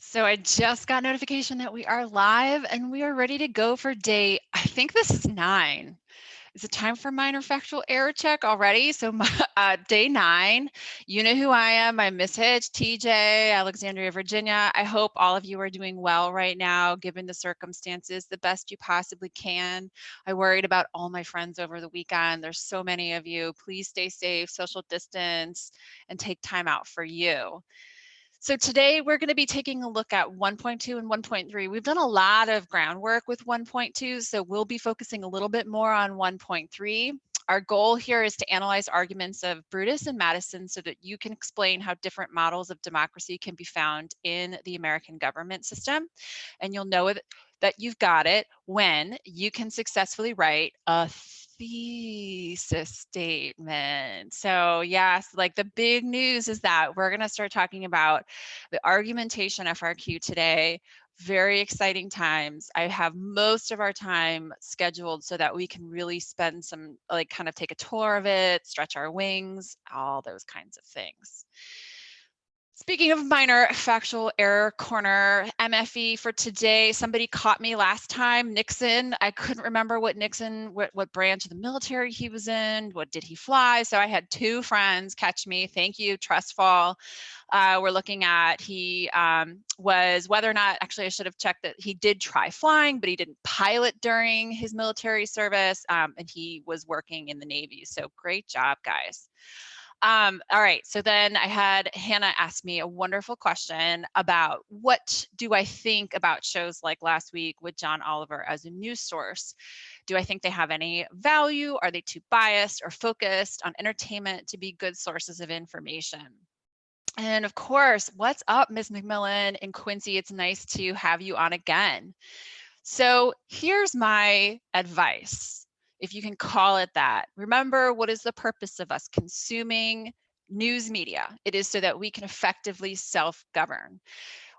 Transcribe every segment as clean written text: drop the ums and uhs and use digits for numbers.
So I just got notification that we are live and we are ready to go for day, I think this is 9. Is it time for minor factual error check already? So day 9, you know who I am. I'm Miss Hitch, TJ, Alexandria, Virginia. I hope all of you are doing well right now, given the circumstances, the best you possibly can. I worried about all my friends over the weekend. There's so many of you. Please stay safe, social distance, and take time out for you. So today we're going to be taking a look at 1.2 and 1.3. We've done a lot of groundwork with 1.2, so we'll be focusing a little bit more on 1.3. Our goal here is to analyze arguments of Brutus and Madison so that you can explain how different models of democracy can be found in the American government system. And you'll know that you've got it when you can successfully write a thesis statement. So yes, like the big news is that we're going to start talking about the argumentation FRQ today. Very exciting times. I have most of our time scheduled so that we can really spend some, like, kind of take a tour of it, stretch our wings, all those kinds of things. Speaking of minor factual error corner, MFE for today, somebody caught me last time, Nixon. I couldn't remember what Nixon, what branch of the military he was in, what did he fly? So I had 2 friends catch me. Thank you, trust fall. We're looking at he was whether or not, actually I should have checked that he did try flying, but he didn't pilot during his military service, and he was working in the Navy. So great job, guys. All right, so then I had Hannah ask me a wonderful question about what do I think about shows like last week with John Oliver as a news source? Do I think they have any value? Are they too biased or focused on entertainment to be good sources of information? And of course, what's up, Ms. McMillan and Quincy? It's nice to have you on again. So here's my advice, if you can call it that. Remember, what is the purpose of us consuming news media? It is so that we can effectively self-govern.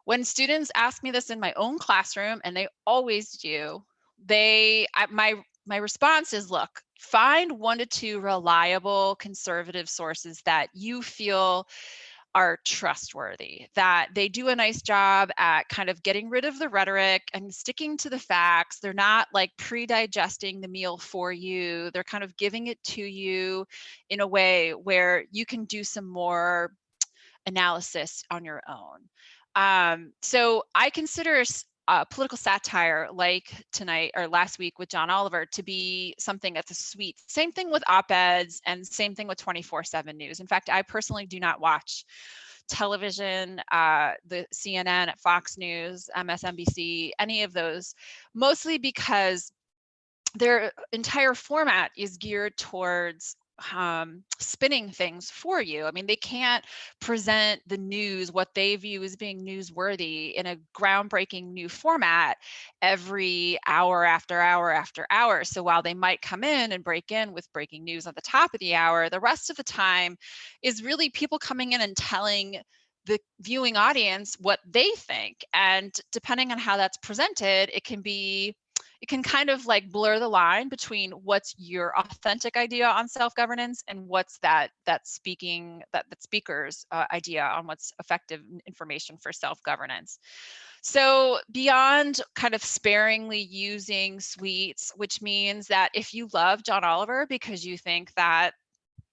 When students ask me this in my own classroom, and they always do, my response is, look, find 1 to 2 reliable conservative sources that you feel are trustworthy, that they do a nice job at kind of getting rid of the rhetoric and sticking to the facts. They're not like pre-digesting the meal for you. They're kind of giving it to you in a way where you can do some more analysis on your own. So I consider political satire like tonight or last week with John Oliver to be something that's a sweet. Same thing with op-eds and same thing with 24/7 news. In fact, I personally do not watch television, the CNN, Fox News, MSNBC, any of those, mostly because their entire format is geared towards spinning things for you. I mean, they can't present the news, what they view as being newsworthy, in a groundbreaking new format every hour after hour after hour. So while they might come in and break in with breaking news at the top of the hour, the rest of the time is really people coming in and telling the viewing audience what they think. And depending on how that's presented, it can kind of like blur the line between what's your authentic idea on self-governance and what's that speaker's idea on what's effective information for self-governance. So beyond kind of sparingly using sweets, which means that if you love John Oliver because you think that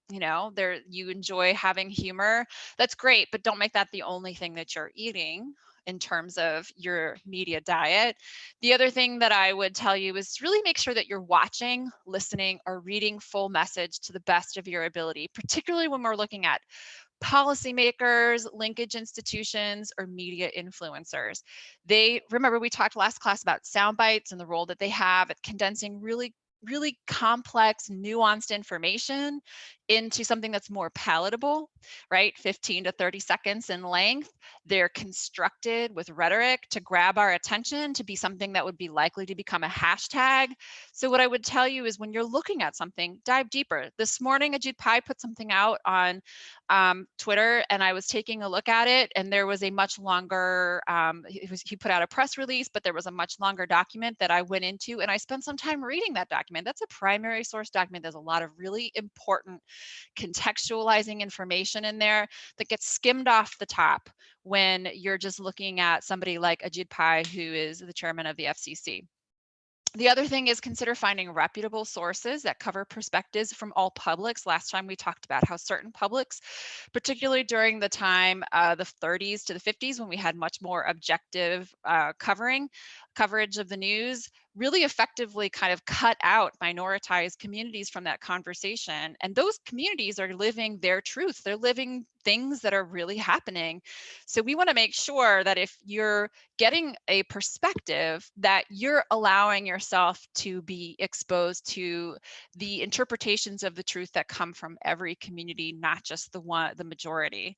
you enjoy having humor, that's great, but don't make that the only thing that you're eating in terms of your media diet. The other thing that I would tell you is really make sure that you're watching, listening, or reading full message to the best of your ability, particularly when we're looking at policymakers, linkage institutions, or media influencers. Remember, we talked last class about sound bites and the role that they have at condensing really complex, nuanced information into something that's more palatable, right? 15 to 30 seconds in length. They're constructed with rhetoric to grab our attention, to be something that would be likely to become a hashtag. So what I would tell you is when you're looking at something, dive deeper. This morning, Ajit Pai put something out on Twitter, and I was taking a look at it, and there was a much longer, he put out a press release, but there was a much longer document that I went into, and I spent some time reading that document. document. That's a primary source document. There's a lot of really important contextualizing information in there that gets skimmed off the top when you're just looking at somebody like Ajit Pai, who is the chairman of the FCC. The other thing is consider finding reputable sources that cover perspectives from all publics. Last time we talked about how certain publics, particularly during the time, the 30s to the 50s, when we had much more objective coverage of the news, really effectively kind of cut out minoritized communities from that conversation. And those communities are living their truth. They're living things that are really happening. So we want to make sure that if you're getting a perspective, that you're allowing yourself to be exposed to the interpretations of the truth that come from every community, not just the majority.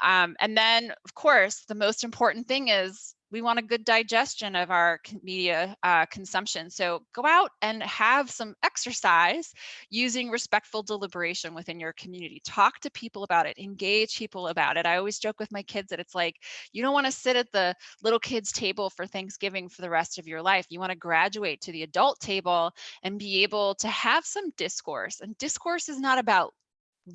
And then, of course, the most important thing is we want a good digestion of our media consumption. So go out and have some exercise using respectful deliberation within your community. Talk to people about it, engage people about it. I always joke with my kids that it's like, you don't want to sit at the little kids table for Thanksgiving for the rest of your life. You want to graduate to the adult table and be able to have some discourse. And discourse is not about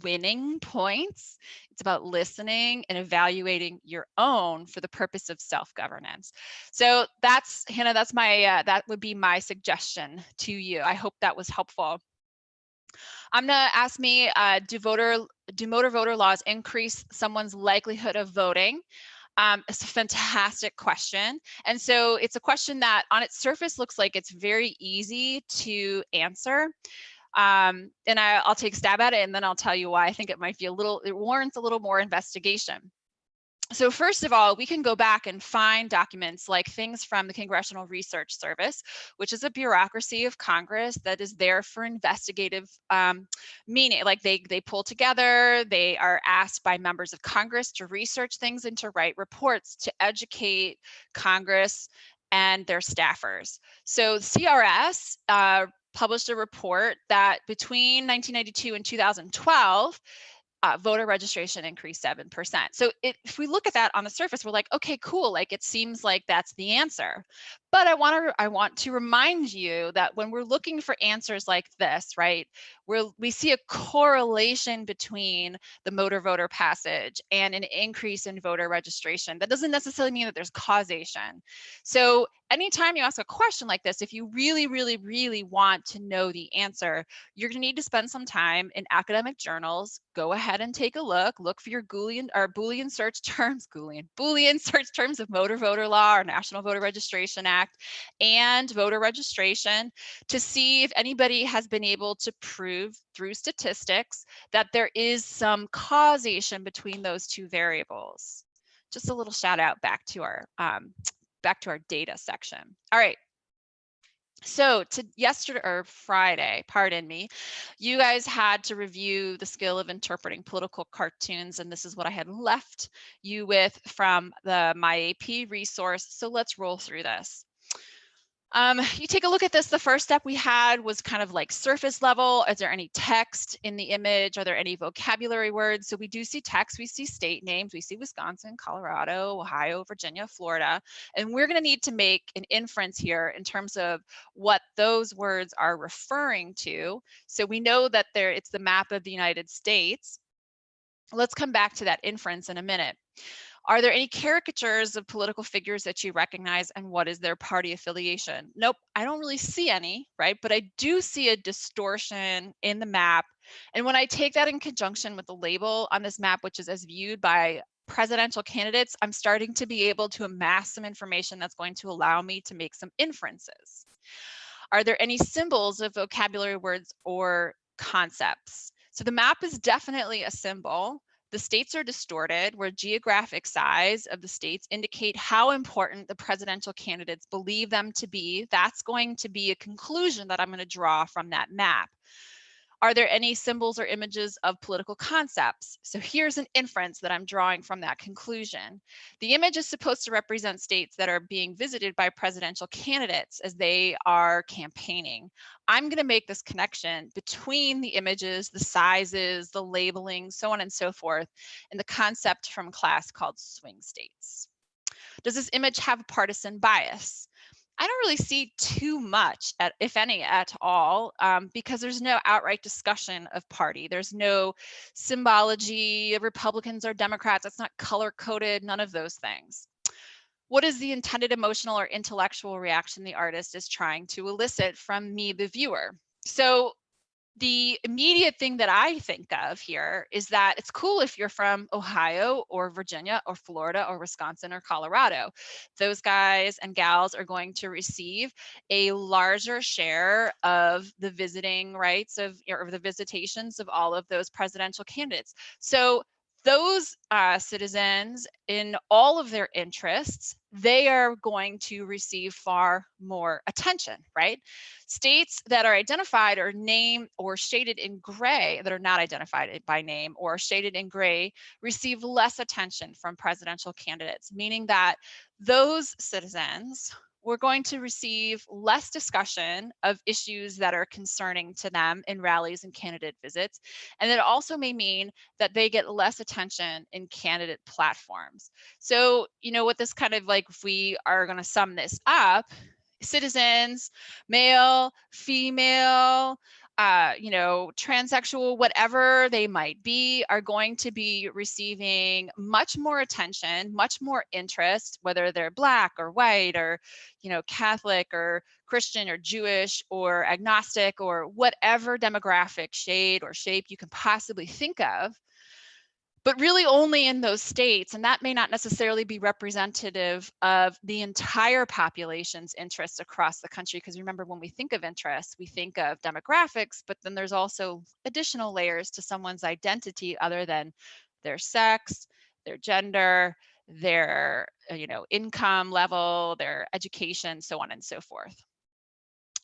winning points. It's about listening and evaluating your own for the purpose of self-governance. So that's, Hannah, that's my, that would be my suggestion to you. I hope that was helpful. I'm gonna ask me, do motor voter laws increase someone's likelihood of voting? It's a fantastic question. And so it's a question that on its surface looks like it's very easy to answer. And I'll take a stab at it, and then I'll tell you why I think it might be it warrants a little more investigation. So first of all, we can go back and find documents like things from the Congressional Research Service, which is a bureaucracy of Congress that is there for investigative meaning. Like they pull together, they are asked by members of Congress to research things and to write reports to educate Congress and their staffers. So CRS published a report that between 1992 and 2012, voter registration increased 7%. So if we look at that on the surface, we're like, okay, cool. Like it seems like that's the answer. But I want to remind you that when we're looking for answers like this, right, we see a correlation between the motor voter passage and an increase in voter registration. That doesn't necessarily mean that there's causation. So anytime you ask a question like this, if you really, really, really want to know the answer, you're gonna need to spend some time in academic journals. Go ahead and take a look for your Boolean search terms, Boolean search terms of motor voter law or National Voter Registration Act and voter registration to see if anybody has been able to prove through statistics that there is some causation between those two variables. Just a little shout out back to our data section. All right. So yesterday or Friday, pardon me, you guys had to review the skill of interpreting political cartoons, and this is what I had left you with from my AP resource. So let's roll through this. You take a look at this. The first step we had was kind of like surface level. Is there any text in the image? Are there any vocabulary words? So we do see text, we see state names, we see Wisconsin, Colorado, Ohio, Virginia, Florida, and we're going to need to make an inference here in terms of what those words are referring to. So we know that it's the map of the United States. Let's come back to that inference in a minute. Are there any caricatures of political figures that you recognize, and what is their party affiliation? Nope, I don't really see any, right? But I do see a distortion in the map. And when I take that in conjunction with the label on this map, which is as viewed by presidential candidates, I'm starting to be able to amass some information that's going to allow me to make some inferences. Are there any symbols of vocabulary words or concepts? So the map is definitely a symbol. The states are distorted, where geographic size of the states indicate how important the presidential candidates believe them to be. That's going to be a conclusion that I'm going to draw from that map. Are there any symbols or images of political concepts? So here's an inference that I'm drawing from that conclusion. The image is supposed to represent states that are being visited by presidential candidates as they are campaigning. I'm going to make this connection between the images, the sizes, the labeling, so on and so forth, and the concept from class called swing states. Does this image have a partisan bias? I don't really see too much, if any at all, because there's no outright discussion of party. There's no symbology of Republicans or Democrats. That's not color coded, none of those things. What is the intended emotional or intellectual reaction the artist is trying to elicit from me, the viewer? So the immediate thing that I think of here is that it's cool if you're from Ohio or Virginia or Florida or Wisconsin or Colorado. Those guys and gals are going to receive a larger share of the visiting rights of, or the visitations of all of those presidential candidates. So those citizens, in all of their interests, they are going to receive far more attention, right? States that are identified or named or shaded in gray, that are not identified by name or shaded in gray, receive less attention from presidential candidates, meaning that those citizens were going to receive less discussion of issues that are concerning to them in rallies and candidate visits. And it also may mean that they get less attention in candidate platforms. So, you know, what this kind of like, if we are going to sum this up, citizens, male, female, you know, transsexual, whatever they might be, are going to be receiving much more attention, much more interest, whether they're Black or white or, you know, Catholic or Christian or Jewish or agnostic or whatever demographic shade or shape you can possibly think of, but really only in those states. And that may not necessarily be representative of the entire population's interests across the country. Because remember, when we think of interests, we think of demographics, but then there's also additional layers to someone's identity other than their sex, their gender, their you know, income level, their education, so on and so forth.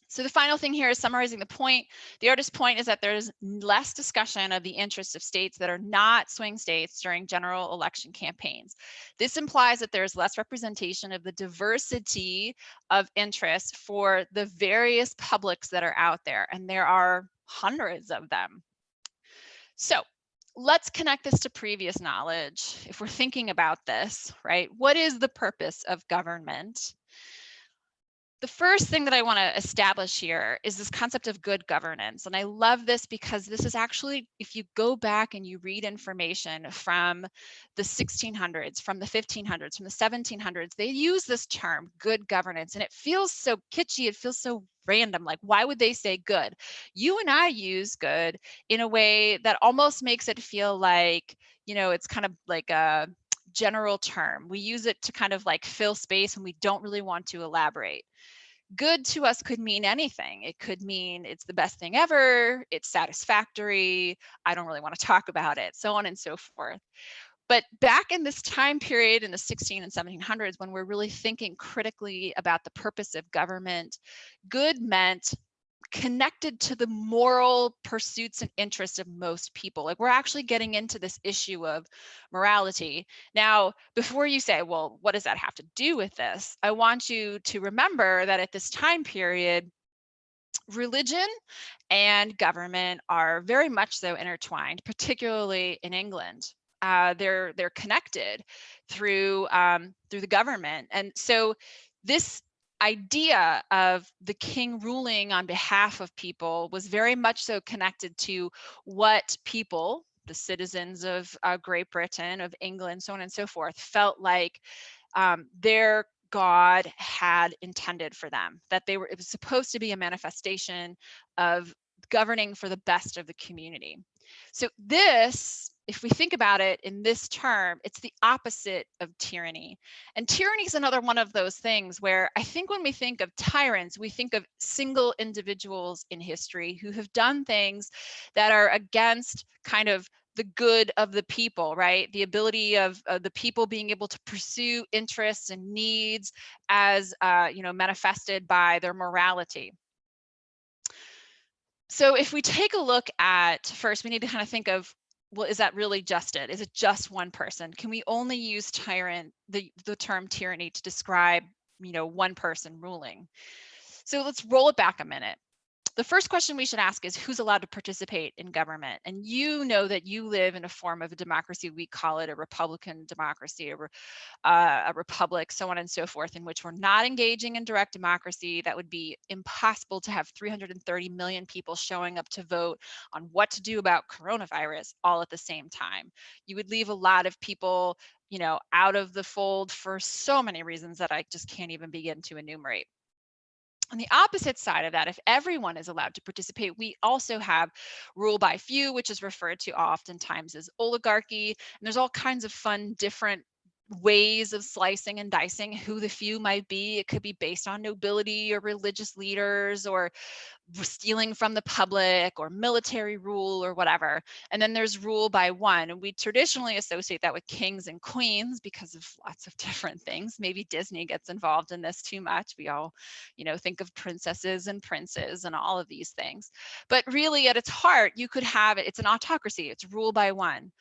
So the final thing here is summarizing the point. The artist's point is that there's less discussion of the interests of states that are not swing states during general election campaigns. This implies that there's less representation of the diversity of interests for the various publics that are out there, and there are hundreds of them. So let's connect this to previous knowledge. If we're thinking about this, right, what is the purpose of government? The first thing that I want to establish here is this concept of good governance. And I love this because this is actually, if you go back and you read information from the 1600s, from the 1500s, from the 1700s, they use this term, good governance, and it feels so kitschy, it feels so random. Like, why would they say good? You and I use good in a way that almost makes it feel like, you know, it's kind of like a general term. We use it to kind of like fill space when we don't really want to elaborate. Good to us could mean anything. It could mean it's the best thing ever, it's satisfactory, I don't really want to talk about it, so on and so forth. But back in this time period in the 16 and 1700s, when we're really thinking critically about the purpose of government, good meant connected to the moral pursuits and interests of most people. Like, we're actually getting into this issue of morality. Now, before you say, well, what does that have to do with this? I want you to remember that at this time period, religion and government are very much so intertwined, particularly in England. They're connected through the government, and so this idea of the king ruling on behalf of people was very much so connected to what people, the citizens of Great Britain, of England, so on and so forth, felt like their God had intended for them, that they were, it was supposed to be a manifestation of governing for the best of the community. So this, if we think about it in this term, it's the opposite of tyranny. And tyranny is another one of those things where I think when we think of tyrants, we think of single individuals in history who have done things that are against kind of the good of the people, right? The ability of the people being able to pursue interests and needs as, you know, manifested by their morality. So if we take a look at, first, we need to kind of think of, well, is that really just it? Is it just one person? Can we only use tyrant, the term tyranny, to describe, you know, one person ruling? So let's roll it back a minute. The first question we should ask is who's allowed to participate in government? And you know that you live in a form of a democracy. We call it a Republican democracy, a republic, so on and so forth, in which we're not engaging in direct democracy. That would be impossible to have 330 million people showing up to vote on what to do about coronavirus all at the same time. You would leave a lot of people, out of the fold for so many reasons that I just can't even begin to enumerate. On the opposite side of that, if everyone is allowed to participate, we also have rule by few, which is referred to oftentimes as oligarchy. And there's all kinds of fun, different ways of slicing and dicing who the few might be. It could be based on nobility or religious leaders or stealing from the public or military rule or whatever. And then there's rule by one. And we traditionally associate that with kings and queens because of lots of different things. Maybe Disney gets involved in this too much. We all, think of princesses and princes and all of these things. But really at its heart, you could have it. It's an autocracy. It's rule by one.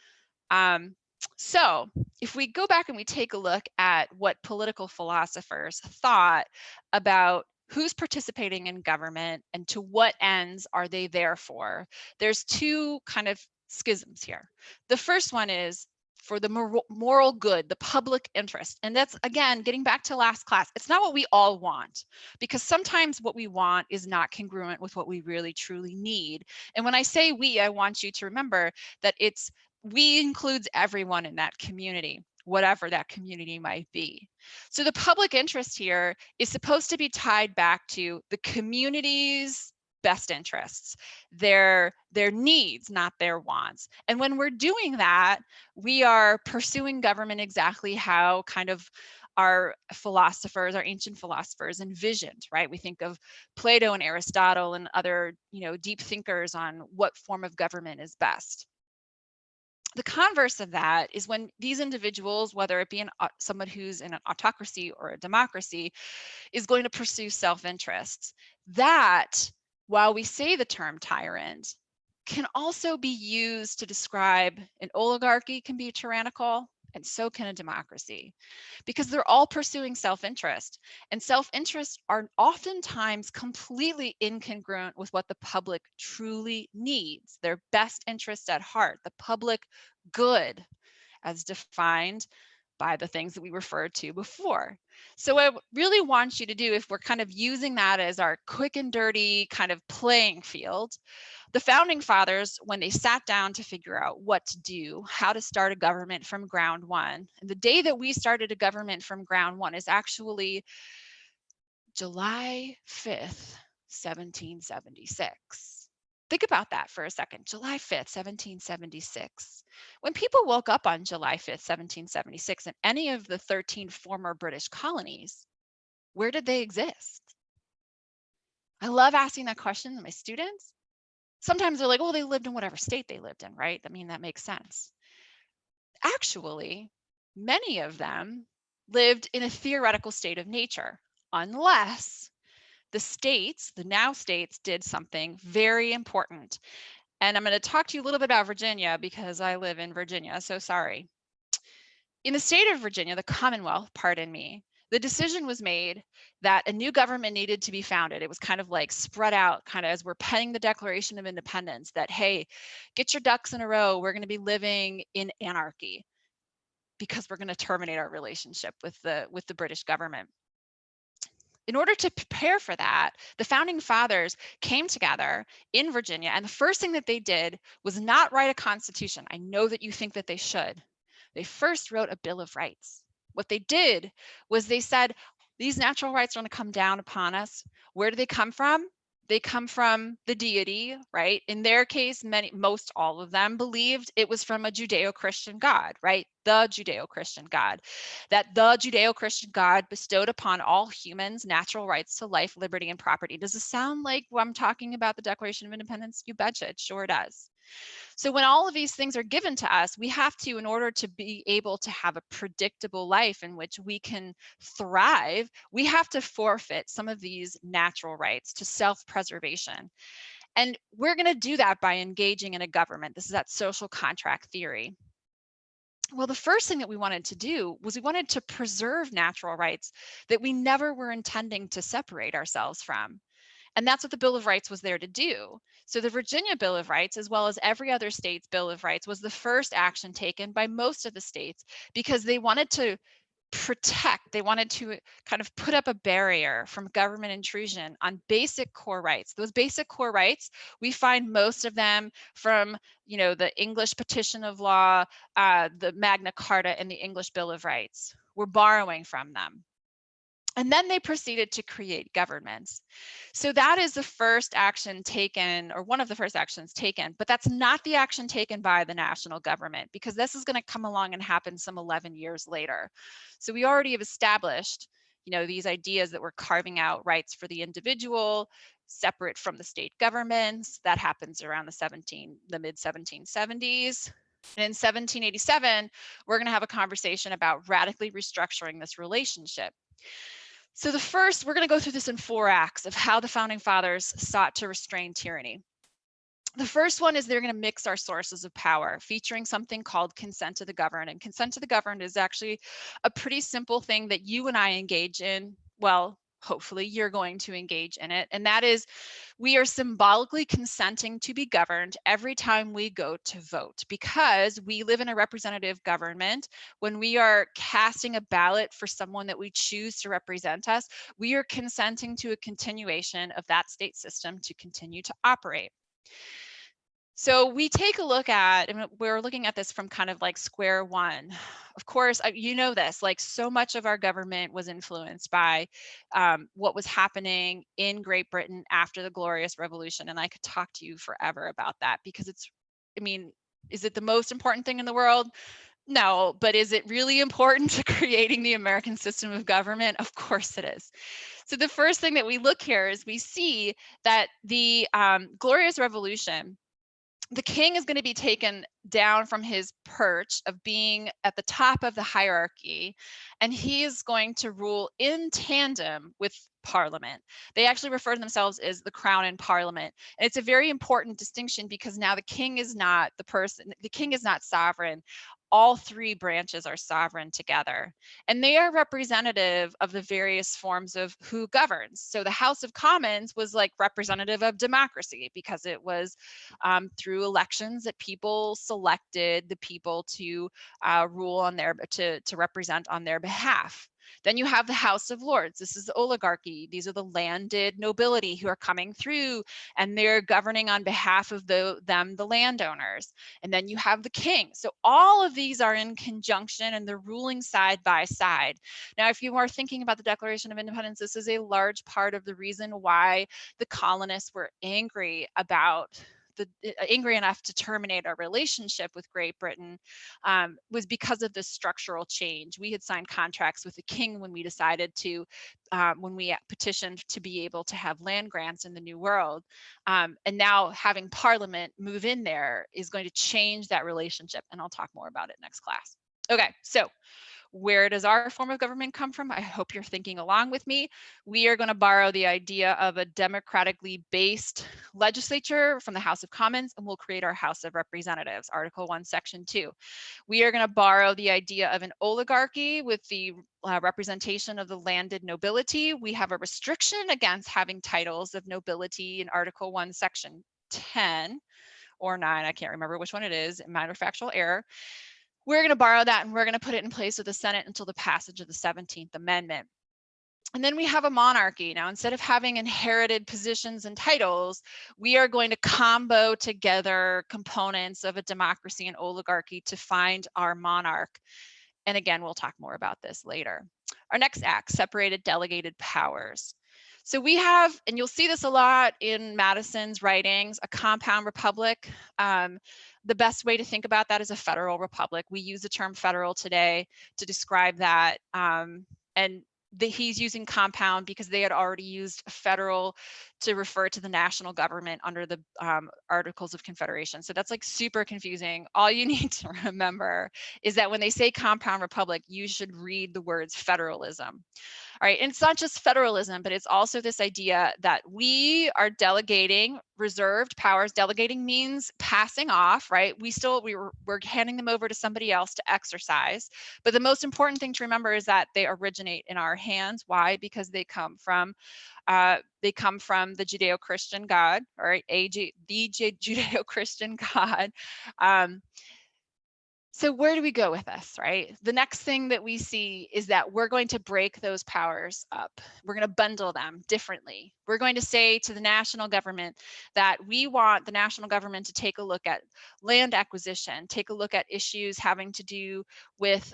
So if we go back and we take a look at what political philosophers thought about who's participating in government and to what ends are they there for, there's two kind of schisms here. The first one is for the moral good, the public interest. And that's, again, getting back to last class, it's not what we all want, because sometimes what we want is not congruent with what we really truly need. And when I say we, I want you to remember that we includes everyone in that community, whatever that community might be. So the public interest here is supposed to be tied back to the community's best interests, their needs, not their wants. And when we're doing that, we are pursuing government exactly how kind of our ancient philosophers envisioned, right? We think of Plato and Aristotle and other, deep thinkers on what form of government is best. The converse of that is when these individuals, whether it be someone who's in an autocracy or a democracy, is going to pursue self-interest. That, while we say the term tyrant, can also be used to describe an oligarchy can be tyrannical, and so can a democracy, because they're all pursuing self-interest, and self-interest are oftentimes completely incongruent with what the public truly needs, their best interest at heart, the public good as defined by the things that we referred to before. So I really want you to do, if we're kind of using that as our quick and dirty kind of playing field, the founding fathers, when they sat down to figure out what to do, how to start a government from ground one, and the day that we started a government from ground one is actually July 5th, 1776. Think about that for a second. July 5th, 1776. When people woke up on July 5th, 1776, in any of the 13 former British colonies, where did they exist? I love asking that question to my students. Sometimes they're like, oh, they lived in whatever state they lived in, right? I mean, that makes sense. Actually, many of them lived in a theoretical state of nature, unless the states, the now states, did something very important. And I'm going to talk to you a little bit about Virginia because I live in Virginia, so sorry. In the state of Virginia, the Commonwealth, pardon me, the decision was made that a new government needed to be founded. It was kind of like spread out, kind of as we're penning the Declaration of Independence, that, hey, get your ducks in a row. We're going to be living in anarchy because we're going to terminate our relationship with the British government. In order to prepare for that, the founding fathers came together in Virginia, and the first thing that they did was not write a constitution. I know that you think that they should. They first wrote a Bill of Rights. What they did was they said, these natural rights are going to come down upon us. Where do they come from? They come from the deity, right? In their case, most all of them believed it was from a Judeo-Christian God, right? The Judeo-Christian God. That the Judeo-Christian God bestowed upon all humans natural rights to life, liberty, and property. Does it sound like I'm talking about the Declaration of Independence? You betcha, it sure does. So when all of these things are given to us, we have to, in order to be able to have a predictable life in which we can thrive, we have to forfeit some of these natural rights to self-preservation. And we're going to do that by engaging in a government. This is that social contract theory. Well, the first thing that we wanted to do was we wanted to preserve natural rights that we never were intending to separate ourselves from. And that's what the Bill of Rights was there to do. So the Virginia Bill of Rights, as well as every other state's Bill of Rights, was the first action taken by most of the states because they wanted to protect, they wanted to kind of put up a barrier from government intrusion on basic core rights. Those basic core rights, we find most of them from, the English Petition of Law, the Magna Carta, and the English Bill of Rights. We're borrowing from them. And then they proceeded to create governments. So that is the first action taken, or one of the first actions taken, but that's not the action taken by the national government, because this is going to come along and happen some 11 years later. So we already have established, these ideas that we're carving out rights for the individual, separate from the state governments. That happens around the mid 1770s. And in 1787, we're going to have a conversation about radically restructuring this relationship. So the first, we're going to go through this in 4 acts of how the Founding Fathers sought to restrain tyranny. The first one is they're going to mix our sources of power, featuring something called consent to the governed. And consent to the governed is actually a pretty simple thing that you and I engage in. Well, hopefully you're going to engage in it. And that is, we are symbolically consenting to be governed every time we go to vote, because we live in a representative government. When we are casting a ballot for someone that we choose to represent us, we are consenting to a continuation of that state system to continue to operate. So we take a look at, and we're looking at this from kind of like square one. Of course, this, like so much of our government was influenced by what was happening in Great Britain after the Glorious Revolution. And I could talk to you forever about that, because is it the most important thing in the world? No, but is it really important to creating the American system of government? Of course it is. So the first thing that we look here is we see that the Glorious Revolution, the king is going to be taken down from his perch of being at the top of the hierarchy, and he is going to rule in tandem with Parliament. They actually refer to themselves as the crown and Parliament. And it's a very important distinction, because now the king is not the king is not sovereign. All 3 branches are sovereign together, and they are representative of the various forms of who governs. So the House of Commons was like representative of democracy, because it was through elections that people selected the people to rule on to represent on their behalf. Then you have the House of Lords. This is the oligarchy. These are the landed nobility who are coming through, and they're governing on behalf of the landowners. And then you have the king. So all of these are in conjunction, and they're ruling side by side. Now, if you are thinking about the Declaration of Independence, this is a large part of the reason why the colonists were angry enough to terminate our relationship with Great Britain, was because of this structural change. We had signed contracts with the king when we decided to, when we petitioned to be able to have land grants in the New World. And now having Parliament move in there is going to change that relationship. And I'll talk more about it next class. Okay, so where does our form of government come from? I hope you're thinking along with me. We are going to borrow the idea of a democratically based legislature from the House of Commons, and we'll create our House of Representatives, Article 1, Section 2. We are going to borrow the idea of an oligarchy with the representation of the landed nobility. We have a restriction against having titles of nobility in Article 1, Section 10 or 9. I can't remember which one it is, minor factual error. We're going to borrow that, and we're going to put it in place with the Senate until the passage of the 17th Amendment. And then we have a monarchy. Now, instead of having inherited positions and titles, we are going to combo together components of a democracy and oligarchy to find our monarch. And again, we'll talk more about this later. Our next act, separated delegated powers. So we have, and you'll see this a lot in Madison's writings, a compound republic. The best way to think about that is a federal republic. We use the term federal today to describe that. He's using compound because they had already used federal to refer to the national government under the Articles of Confederation. So that's like super confusing. All you need to remember is that when they say compound republic, you should read the words federalism. All right, and it's not just federalism, but it's also this idea that we are delegating reserved powers. Delegating means passing off, right? We're handing them over to somebody else to exercise. But the most important thing to remember is that they originate in our hands. Why? Because they come from the Judeo-Christian God, all right, Judeo-Christian God. So where do we go with this, right? The next thing that we see is that we're going to break those powers up. We're going to bundle them differently. We're going to say to the national government that we want the national government to take a look at land acquisition, take a look at issues having to do with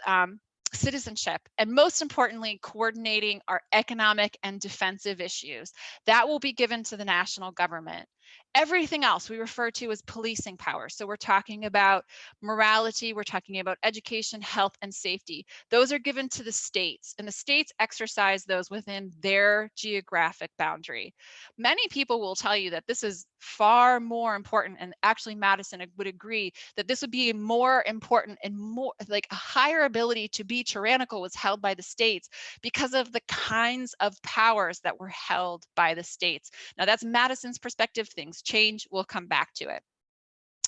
citizenship, and most importantly, coordinating our economic and defensive issues. That will be given to the national government. Everything else we refer to as policing power. So we're talking about morality, we're talking about education, health, and safety. Those are given to the states, and the states exercise those within their geographic boundary. Many people will tell you that this is far more important, and actually Madison would agree that this would be more important and more like a higher ability to be tyrannical was held by the states because of the kinds of powers that were held by the states. Now that's Madison's perspective. Things change, we'll come back to it.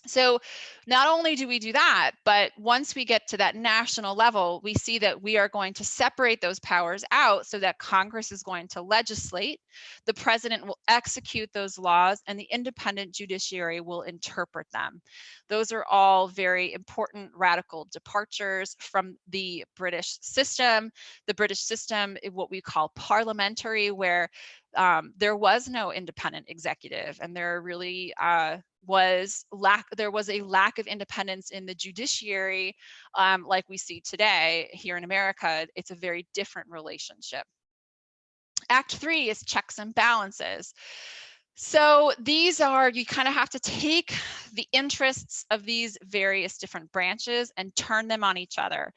So not only do we do that, but once we get to that national level, we see that we are going to separate those powers out so that Congress is going to legislate, the president will execute those laws, and the independent judiciary will interpret them. Those are all very important radical departures from the British system. The British system is what we call parliamentary, where there was no independent executive, and there really there was a lack of independence in the judiciary, like we see today here in America. It's a very different relationship. Act 3 is checks and balances. So these are, you kind of have to take the interests of these various different branches and turn them on each other.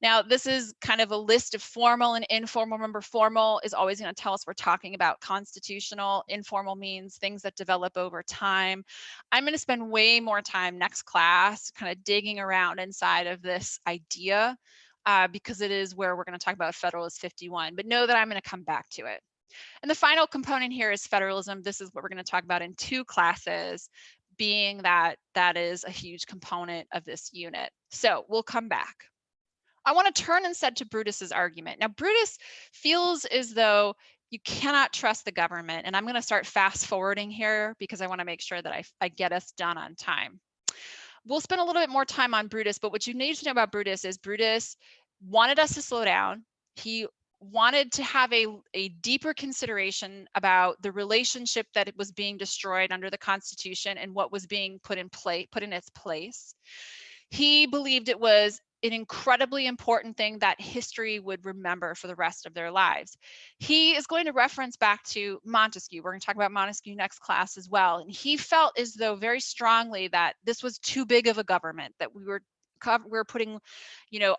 Now, this is kind of a list of formal and informal. Remember, formal is always going to tell us we're talking about constitutional. Informal means things that develop over time. I'm going to spend way more time next class kind of digging around inside of this idea because it is where we're going to talk about Federalist 51. But know that I'm going to come back to it. And the final component here is federalism. This is what we're going to talk about in 2 classes, being that that is a huge component of this unit. So we'll come back. I want to turn instead to Brutus's argument. Now, Brutus feels as though you cannot trust the government. And I'm going to start fast forwarding here because I want to make sure that I get us done on time. We'll spend a little bit more time on Brutus, but what you need to know about Brutus is Brutus wanted us to slow down. He wanted to have a deeper consideration about the relationship that it was being destroyed under the Constitution and what was being put in its place. He believed it was an incredibly important thing that history would remember for the rest of their lives. He is going to reference back to Montesquieu. We're going to talk about Montesquieu next class as well. And he felt as though very strongly that this was too big of a government, that we're putting,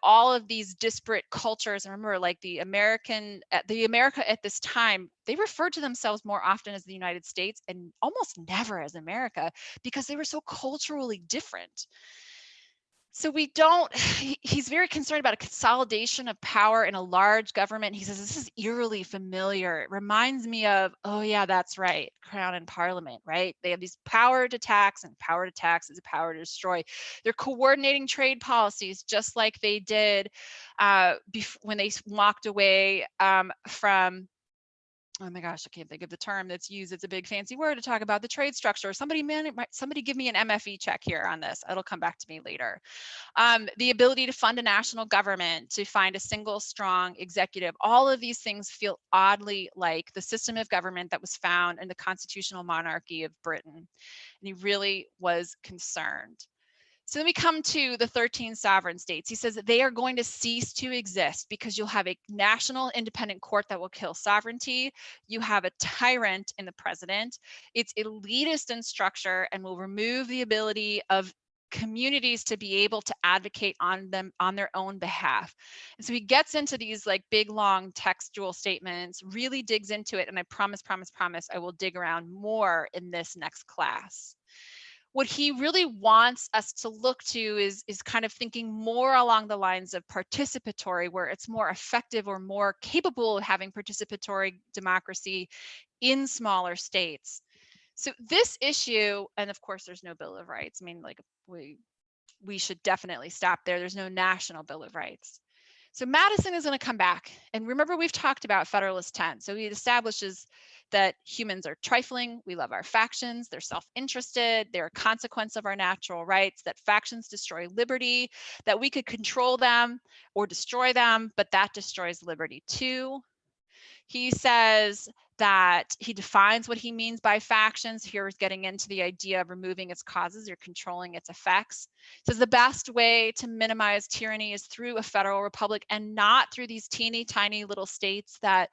all of these disparate cultures. And remember, like the America at this time, they referred to themselves more often as the United States and almost never as America because they were so culturally different. So he's very concerned about a consolidation of power in a large government. He says, this is eerily familiar. It reminds me of, oh yeah, that's right, Crown and Parliament, right? They have these power to tax, and power to tax is a power to destroy. They're coordinating trade policies just like they did when they walked away from, oh my gosh, I can't think of the term that's used. It's a big fancy word to talk about the trade structure. Somebody give me an MFE check here on this. It'll come back to me later. The ability to fund a national government, to find a single strong executive, all of these things feel oddly like the system of government that was found in the constitutional monarchy of Britain. And he really was concerned. So then we come to the 13 sovereign states. He says that they are going to cease to exist because you'll have a national independent court that will kill sovereignty. You have a tyrant in the president. It's elitist in structure and will remove the ability of communities to be able to advocate on their own behalf. And so he gets into these like big, long textual statements, really digs into it. And I promise, I will dig around more in this next class. what he really wants us to look to is kind of thinking more along the lines of participatory, where it's more effective or more capable of having participatory democracy in smaller states. So this issue, and of course there's no Bill of Rights. I mean, like we should definitely stop there. There's no national Bill of Rights. So Madison is going to come back. And remember, we've talked about Federalist 10. So he establishes that humans are trifling. We love our factions. They're self-interested. They're a consequence of our natural rights, that factions destroy liberty, that we could control them or destroy them, but that destroys liberty too. He says that he defines what he means by factions. Here is getting into the idea of removing its causes or controlling its effects. He says the best way to minimize tyranny is through a federal republic and not through these teeny tiny little states that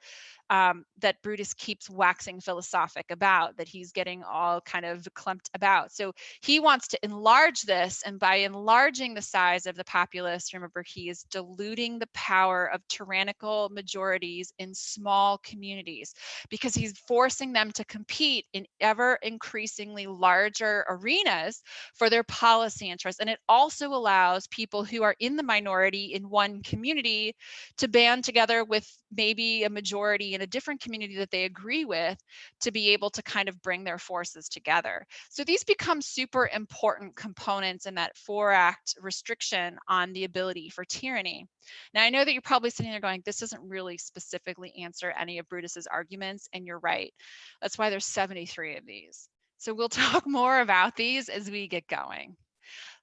that Brutus keeps waxing philosophic about, that he's getting all kind of clumped about. So he wants to enlarge this, and by enlarging the size of the populace, remember, he is diluting the power of tyrannical majorities in small communities, because he's forcing them to compete in ever increasingly larger arenas for their policy interests. And it also allows people who are in the minority in one community to band together with maybe a majority in a different community that they agree with, to be able to kind of bring their forces together. So these become super important components in that 4-act restriction on the ability for tyranny. Now, I know that you're probably sitting there going, this doesn't really specifically answer any of Brutus's arguments, and you're right. That's why there's 73 of these. So we'll talk more about these as we get going.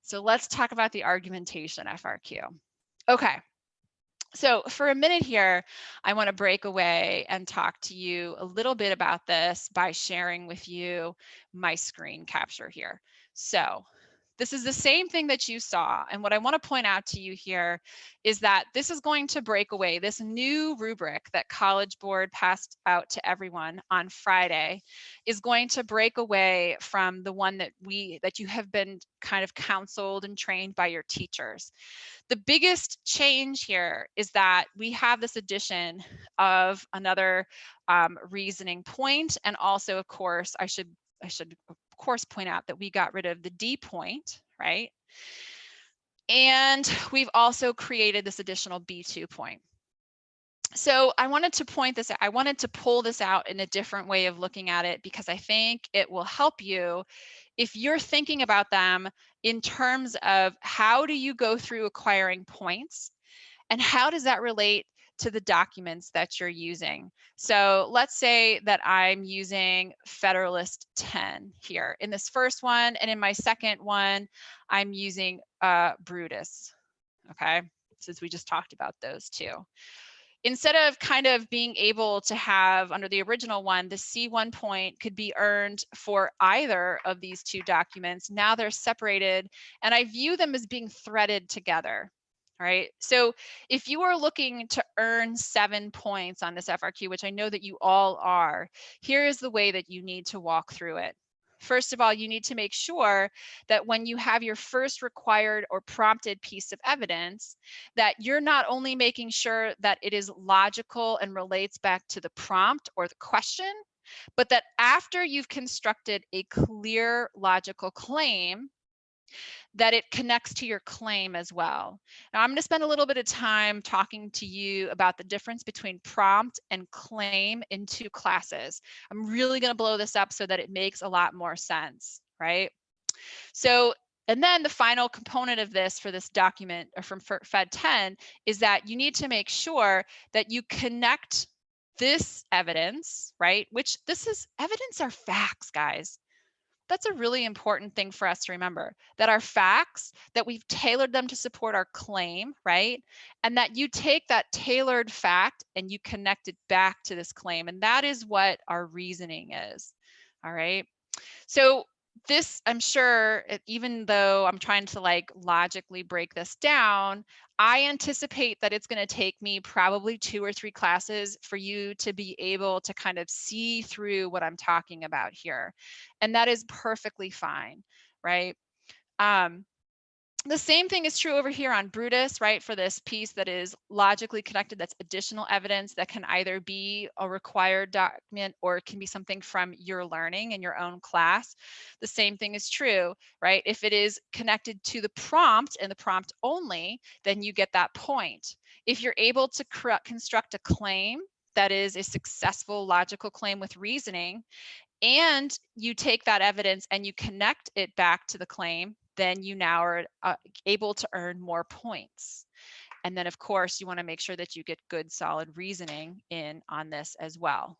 So let's talk about the argumentation FRQ. Okay. So for a minute here, I want to break away and talk to you a little bit about this by sharing with you my screen capture here. So this is the same thing that you saw. And what I want to point out to you here is that this is going to break away. This new rubric that College Board passed out to everyone on Friday is going to break away from the one that you have been kind of counseled and trained by your teachers. The biggest change here is that we have this addition of another reasoning point, and also, of course, I should of course point out that we got rid of the D point, right? And we've also created this additional B2 point. So I wanted to point this out. I wanted to pull this out in a different way of looking at it, because I think it will help you if you're thinking about them in terms of how do you go through acquiring points, and how does that relate to the documents that you're using. So let's say that I'm using Federalist 10 here in this first one, and in my second one, I'm using Brutus, okay? Since we just talked about those two. Instead of kind of being able to have, under the original one, the C1 point could be earned for either of these two documents. Now they're separated, and I view them as being threaded together. All right, so if you are looking to earn 7 points on this FRQ, which I know that you all are, here is the way that you need to walk through it. First of all, you need to make sure that when you have your first required or prompted piece of evidence, that you're not only making sure that it is logical and relates back to the prompt or the question, but that after you've constructed a clear logical claim, that it connects to your claim as well. Now, I'm going to spend a little bit of time talking to you about the difference between prompt and claim in 2 classes. I'm really going to blow this up so that it makes a lot more sense, right? So, and then the final component of this for this document, or from Fed 10, is that you need to make sure that you connect this evidence, right? Which this is, evidence are facts, guys. That's a really important thing for us to remember, that our facts, that we've tailored them to support our claim, right? And that you take that tailored fact and you connect it back to this claim. And that is what our reasoning is. All right. So this, I'm sure, even though I'm trying to like logically break this down, I anticipate that it's going to take me probably 2 or 3 classes for you to be able to kind of see through what I'm talking about here. And that is perfectly fine, right? The same thing is true over here on Brutus, right? For this piece that is logically connected, that's additional evidence that can either be a required document or it can be something from your learning in your own class. The same thing is true, right? If it is connected to the prompt and the prompt only, then you get that point. If you're able to construct a claim that is a successful logical claim with reasoning, and you take that evidence and you connect it back to the claim, then you now are able to earn more points. And then of course you want to make sure that you get good solid reasoning in on this as well.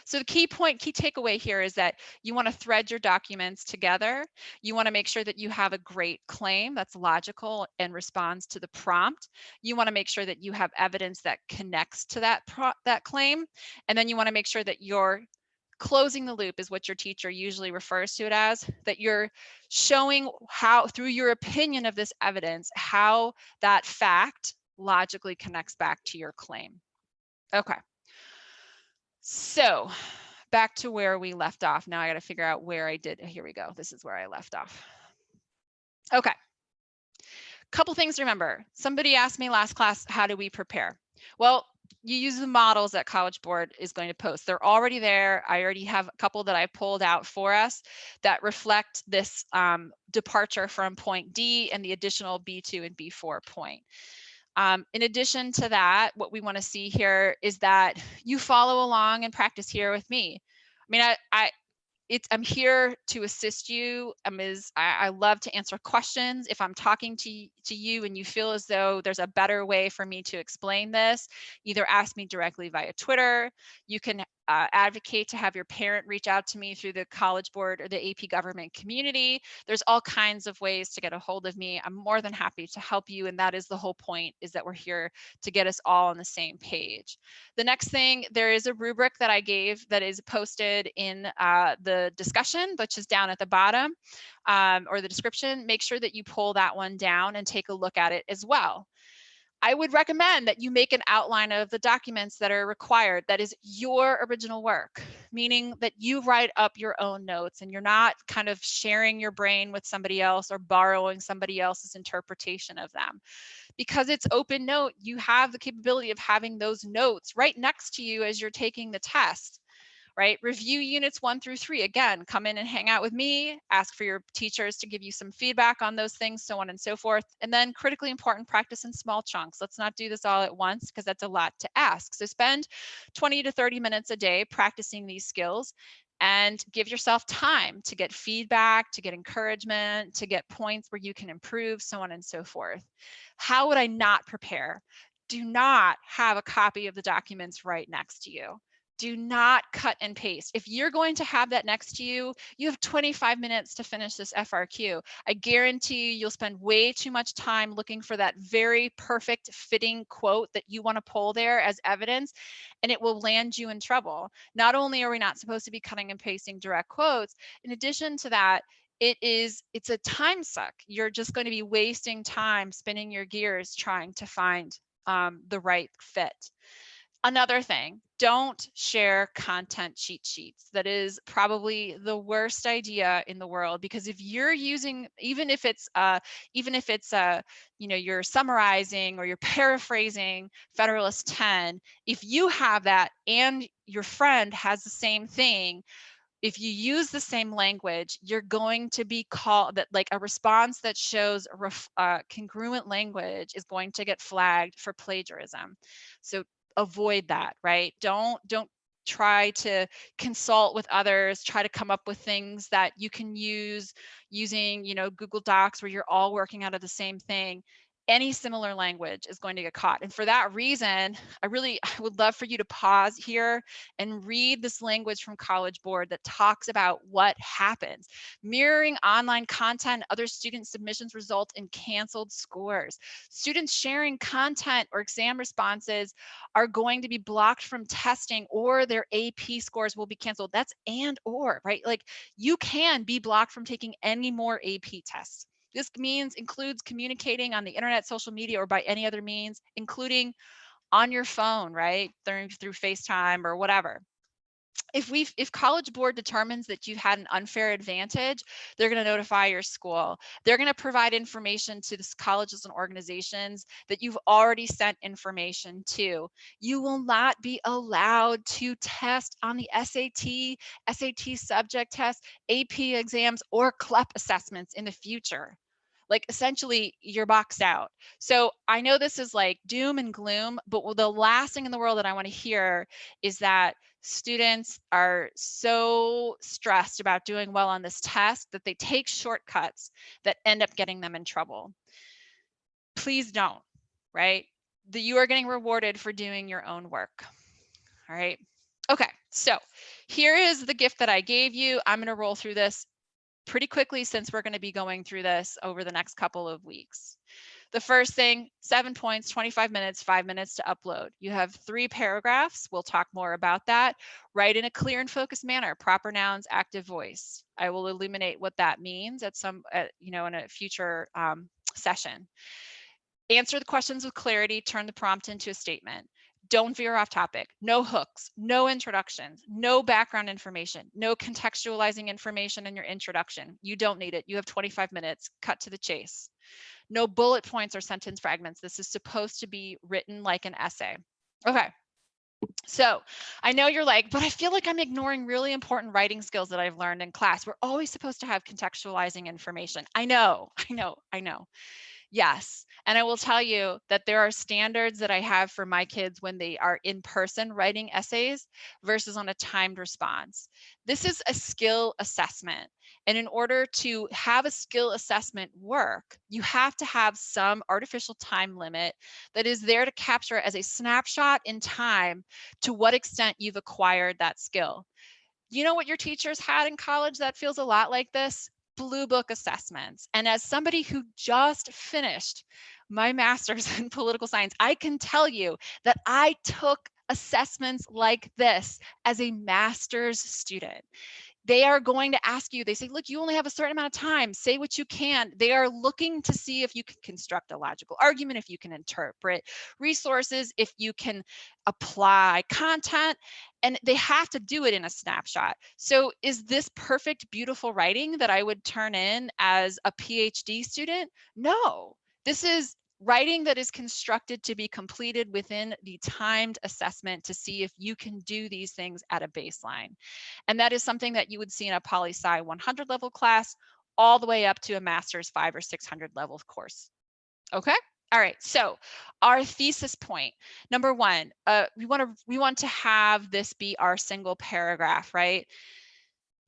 So the key takeaway here is that you want to thread your documents together. You want to make sure that you have a great claim that's logical and responds to the prompt. You want to make sure that you have evidence that connects to that claim. And then you want to make sure that you're closing the loop, is what your teacher usually refers to it as, that you're showing how, through your opinion of this evidence, how that fact logically connects back to your claim. Okay. So back to where we left off. Now I got to figure out where I did. Here we go. This is where I left off. Okay. Couple things to remember. Somebody asked me last class, how do we prepare? Well, you use the models that College Board is going to post. They're already there. I already have a couple that I pulled out for us that reflect this departure from point D and the additional B2 and B4 point. In addition to that, what we want to see here is that you follow along and practice here with me. I mean, I'm here to assist you. I love to answer questions. If I'm talking to you and you feel as though there's a better way for me to explain this, either ask me directly via Twitter. You can advocate to have your parent reach out to me through the College Board or the AP government community. There's all kinds of ways to get a hold of me. I'm more than happy to help you. And that is the whole point, is that we're here to get us all on the same page. The next thing, there is a rubric that I gave that is posted in the discussion, which is down at the bottom, or the description. Make sure that you pull that one down and take a look at it as well. I would recommend that you make an outline of the documents that are required. That is your original work, meaning that you write up your own notes and you're not kind of sharing your brain with somebody else or borrowing somebody else's interpretation of them. Because it's open note, you have the capability of having those notes right next to you as you're taking the test. Right? Review units 1 through 3. Again, come in and hang out with me, ask for your teachers to give you some feedback on those things, so on and so forth. And then critically important, practice in small chunks. Let's not do this all at once because that's a lot to ask. So spend 20 to 30 minutes a day practicing these skills and give yourself time to get feedback, to get encouragement, to get points where you can improve, so on and so forth. How would I not prepare? Do not have a copy of the documents right next to you. Do not cut and paste. If you're going to have that next to you, you have 25 minutes to finish this FRQ. I guarantee you'll spend way too much time looking for that very perfect fitting quote that you want to pull there as evidence, and it will land you in trouble. Not only are we not supposed to be cutting and pasting direct quotes, in addition to that, it's a time suck. You're just going to be wasting time spinning your gears trying to find the right fit. Another thing, don't share content cheat sheets. That is probably the worst idea in the world, because if you're using, even if it's you're summarizing or you're paraphrasing Federalist 10, if you have that and your friend has the same thing, if you use the same language, you're going to be called that, like a response that shows congruent language is going to get flagged for plagiarism. So avoid that, right? Don't try to consult with others, try to come up with things that you can use using, Google Docs, where you're all working out of the same thing. Any similar language is going to get caught. And for that reason, I would love for you to pause here and read this language from College Board that talks about what happens. Mirroring online content, other student submissions result in canceled scores. Students sharing content or exam responses are going to be blocked from testing, or their AP scores will be canceled. That's or, right? Like, you can be blocked from taking any more AP tests. This includes communicating on the internet, social media, or by any other means, including on your phone, right? Through FaceTime or whatever. If College Board determines that you've had an unfair advantage, they're going to notify your school. They're going to provide information to the colleges and organizations that you've already sent information to. You will not be allowed to test on the SAT subject test, AP exams, or CLEP assessments in the future. Like, essentially, you're boxed out. So I know this is like doom and gloom, but the last thing in the world that I want to hear is that students are so stressed about doing well on this test that they take shortcuts that end up getting them in trouble. Please don't, right? You are getting rewarded for doing your own work. All right. Okay, so here is the gift that I gave you. I'm going to roll through this pretty quickly since we're going to be going through this over the next couple of weeks. The first thing, 7 points, 25 minutes, 5 minutes to upload. You have 3 paragraphs. We'll talk more about that. Write in a clear and focused manner, proper nouns, active voice. I will illuminate what that means at in a future session. Answer the questions with clarity, turn the prompt into a statement. Don't veer off topic. No hooks, no introductions, no background information, no contextualizing information in your introduction. You don't need it. You have 25 minutes. Cut to the chase. No bullet points or sentence fragments. This is supposed to be written like an essay. Okay. So I know you're like, but I feel like I'm ignoring really important writing skills that I've learned in class. We're always supposed to have contextualizing information. I know. Yes. And I will tell you that there are standards that I have for my kids when they are in person writing essays versus on a timed response. This is a skill assessment. And in order to have a skill assessment work, you have to have some artificial time limit that is there to capture as a snapshot in time to what extent you've acquired that skill. You know what your teachers had in college that feels a lot like this? Blue book assessments. And as somebody who just finished my master's in political science, I can tell you that I took assessments like this as a master's student. They are going to ask you, they say, look, you only have a certain amount of time, say what you can. They are looking to see if you can construct a logical argument, if you can interpret resources, if you can apply content, and they have to do it in a snapshot. So is this perfect, beautiful writing that I would turn in as a PhD student? No, this is writing that is constructed to be completed within the timed assessment to see if you can do these things at a baseline. And that is something that you would see in a poli-sci 100 level class all the way up to a master's 500 or 600 level course. Okay. All right. So our thesis point, number one, we want to have this be our single paragraph, right?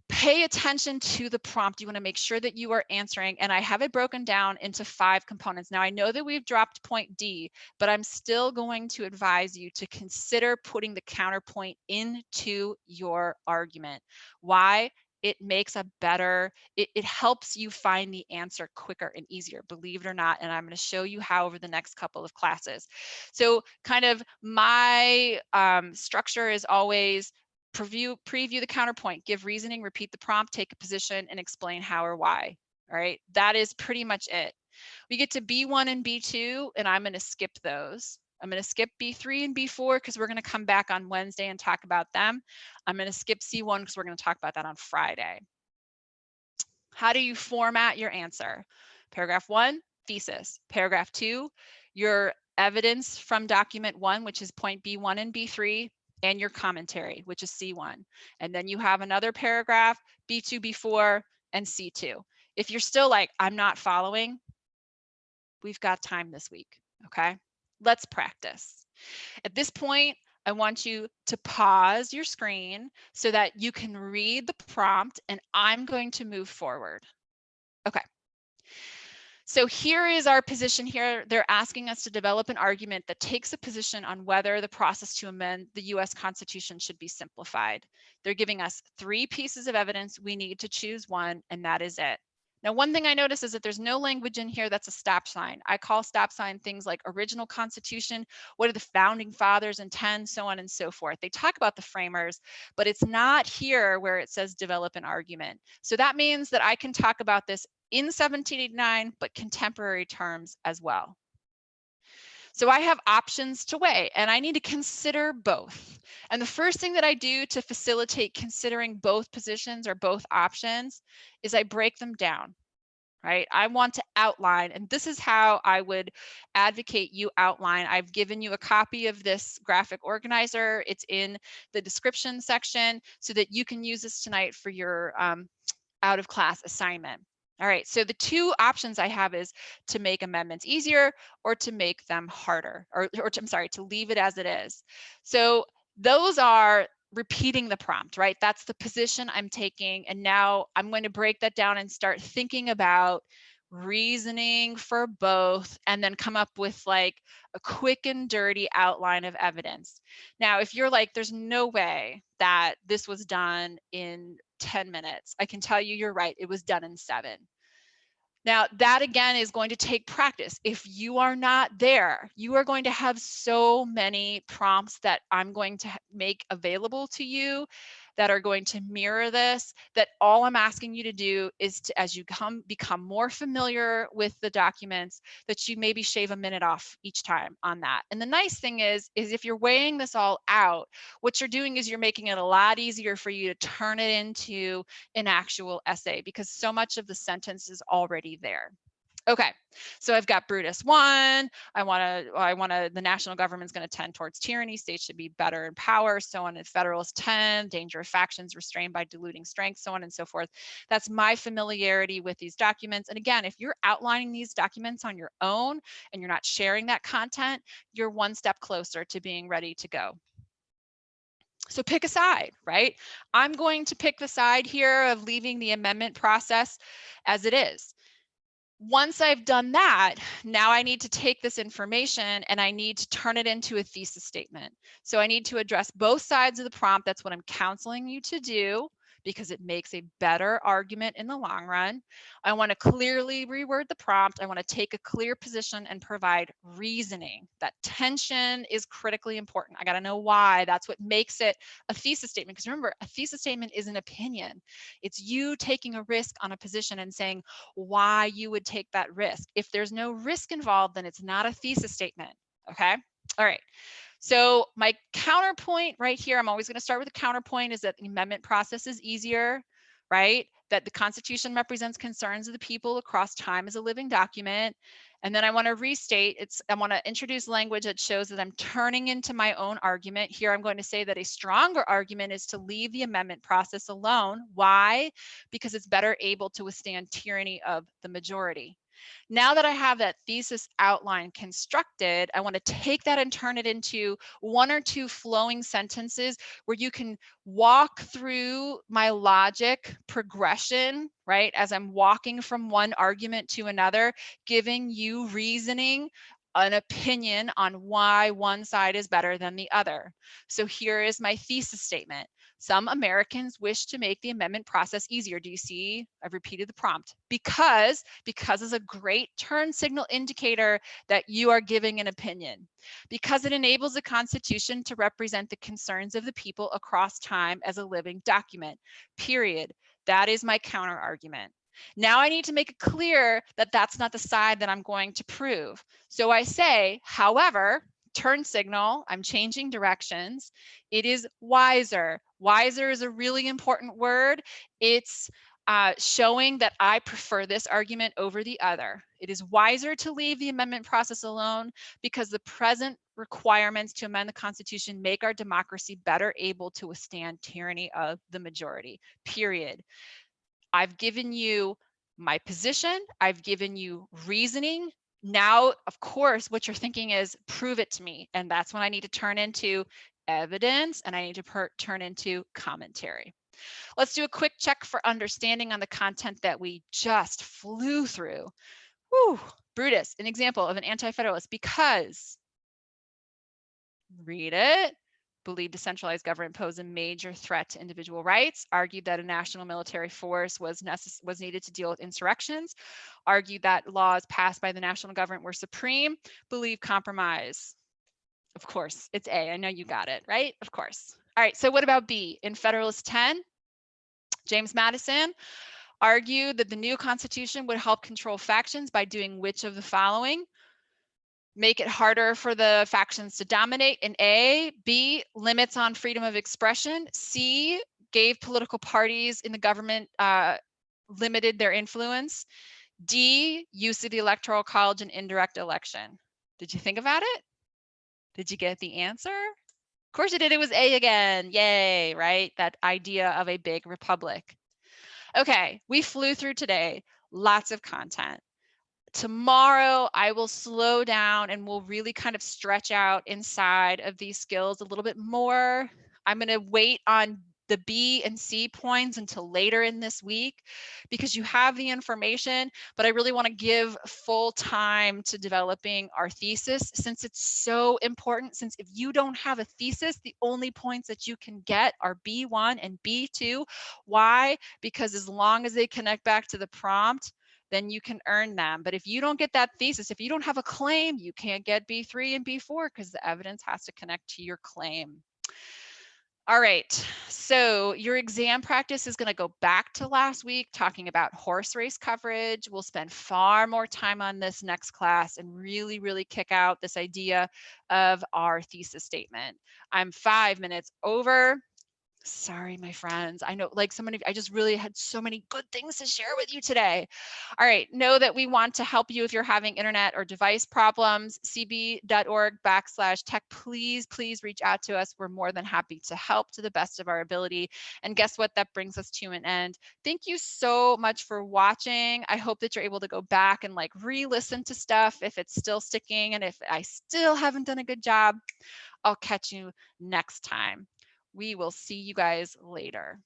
Pay attention to the prompt. You want to make sure that you are answering, and I have it broken down into 5 components. Now I know that we've dropped point D, but I'm still going to advise you to consider putting the counterpoint into your argument. Why? It makes a better, it helps you find the answer quicker and easier, believe it or not. And I'm going to show you how over the next couple of classes. So kind of my structure is always preview the counterpoint, give reasoning, repeat the prompt, take a position, and explain how or why. All right, that is pretty much it. We get to B1 and B2, and I'm going to skip those. I'm going to skip B3 and B4 because we're going to come back on Wednesday and talk about them. I'm going to skip C1 because we're going to talk about that on Friday. How do you format your answer? Paragraph 1, thesis. Paragraph 2, your evidence from document 1, which is point B1 and B3, and your commentary, which is C1. And then you have another paragraph, B2, B4, and C2. If you're still like, I'm not following, we've got time this week, okay? Let's practice. At this point, I want you to pause your screen so that you can read the prompt, and I'm going to move forward. Okay. So here is our position here. They're asking us to develop an argument that takes a position on whether the process to amend the U.S. Constitution should be simplified. They're giving us 3 pieces of evidence. We need to choose one, and that is it. Now, one thing I notice is that there's no language in here that's a stop sign. I call stop sign things like original Constitution, what do the founding fathers intend, so on and so forth. They talk about the framers, but it's not here where it says develop an argument. So that means that I can talk about this in 1789, but contemporary terms as well. So I have options to weigh, and I need to consider both. And the first thing that I do to facilitate considering both positions or both options is I break them down, right? I want to outline, and this is how I would advocate you outline. I've given you a copy of this graphic organizer. It's in the description section so that you can use this tonight for your out of class assignment. All right, so the two options I have is to make amendments easier or to make them harder, or I'm sorry, to leave it as it is. So those are repeating the prompt, right? That's the position I'm taking. And now I'm going to break that down and start thinking about reasoning for both, and then come up with like a quick and dirty outline of evidence. Now, if you're like, there's no way that this was done in 10 minutes, I can tell you you're right. It was done in 7. Now, that again is going to take practice. If you are not there, you are going to have so many prompts that I'm going to make available to you that are going to mirror this, that all I'm asking you to do is to, as you become more familiar with the documents, that you maybe shave a minute off each time on that. And the nice thing is if you're weighing this all out, what you're doing is you're making it a lot easier for you to turn it into an actual essay, because so much of the sentence is already there. Okay, so I've got Brutus 1. The national government's going to tend towards tyranny. States should be better in power, so on. In Federalist 10, danger of factions restrained by diluting strength, so on and so forth. That's my familiarity with these documents. And again, if you're outlining these documents on your own and you're not sharing that content, you're one step closer to being ready to go. So pick a side, right? I'm going to pick the side here of leaving the amendment process as it is. Once I've done that, now I need to take this information and I need to turn it into a thesis statement. So I need to address both sides of the prompt. That's what I'm counseling you to do, because it makes a better argument in the long run. I want to clearly reword the prompt. I want to take a clear position and provide reasoning. That tension is critically important. I got to know why. That's what makes it a thesis statement. Because remember, a thesis statement is an opinion. It's you taking a risk on a position and saying why you would take that risk. If there's no risk involved, then it's not a thesis statement. Okay. All right. So my counterpoint right here, I'm always going to start with a counterpoint, is that the amendment process is easier, right? That the Constitution represents concerns of the people across time as a living document. And then I want to restate, I want to introduce language that shows that I'm turning into my own argument. Here I'm going to say that a stronger argument is to leave the amendment process alone. Why? Because it's better able to withstand tyranny of the majority. Now that I have that thesis outline constructed, I want to take that and turn it into 1 or 2 flowing sentences where you can walk through my logic progression, right? As I'm walking from one argument to another, giving you reasoning, an opinion on why one side is better than the other. So here is my thesis statement. Some Americans wish to make the amendment process easier. Do you see? I've repeated the prompt. Because is a great turn signal indicator that you are giving an opinion. Because it enables the Constitution to represent the concerns of the people across time as a living document. Period. That is my counter argument. Now I need to make it clear that that's not the side that I'm going to prove. So I say, however, turn signal, I'm changing directions. It is wiser. Wiser is a really important word. It's showing that I prefer this argument over the other. It is wiser to leave the amendment process alone because the present requirements to amend the Constitution make our democracy better able to withstand tyranny of the majority, period. I've given you my position. I've given you reasoning. Now, of course, what you're thinking is prove it to me. And that's when I need to turn into evidence and I need to turn into commentary. Let's do a quick check for understanding on the content that we just flew through. Whew. Brutus, an example of an anti-federalist because, read it, believed a centralized government posed a major threat to individual rights, argued that a national military force was needed to deal with insurrections, argued that laws passed by the national government were supreme, believed compromise. Of course, it's A. I know you got it, right? Of course. All right, so what about B? In Federalist 10, James Madison argued that the new Constitution would help control factions by doing which of the following? make it harder for the factions to dominate in A. B, limits on freedom of expression. C, gave political parties in the government limited their influence. D, use of the Electoral College and indirect election. Did you think about it? Did you get the answer? Of course you did. It was A again. Yay, right? That idea of a big republic. Okay, we flew through today. Lots of content. Tomorrow, I will slow down and we'll really kind of stretch out inside of these skills a little bit more. I'm going to wait on the B and C points until later in this week because you have the information, but I really want to give full time to developing our thesis since it's so important. Since if you don't have a thesis, the only points that you can get are B1 and B2. Why? Because as long as they connect back to the prompt, then you can earn them. But if you don't get that thesis, if you don't have a claim, you can't get B3 and B4 because the evidence has to connect to your claim. All right, so your exam practice is going to go back to last week talking about horse race coverage. We'll spend far more time on this next class and really, really kick out this idea of our thesis statement. I'm 5 minutes over. Sorry, my friends. I know like so many, I just really had so many good things to share with you today. All right, know that we want to help you if you're having internet or device problems, cb.org/tech. Please, please reach out to us. We're more than happy to help to the best of our ability. And guess what? That brings us to an end. Thank you so much for watching. I hope that you're able to go back and like re-listen to stuff if it's still sticking. And if I still haven't done a good job, I'll catch you next time. We will see you guys later.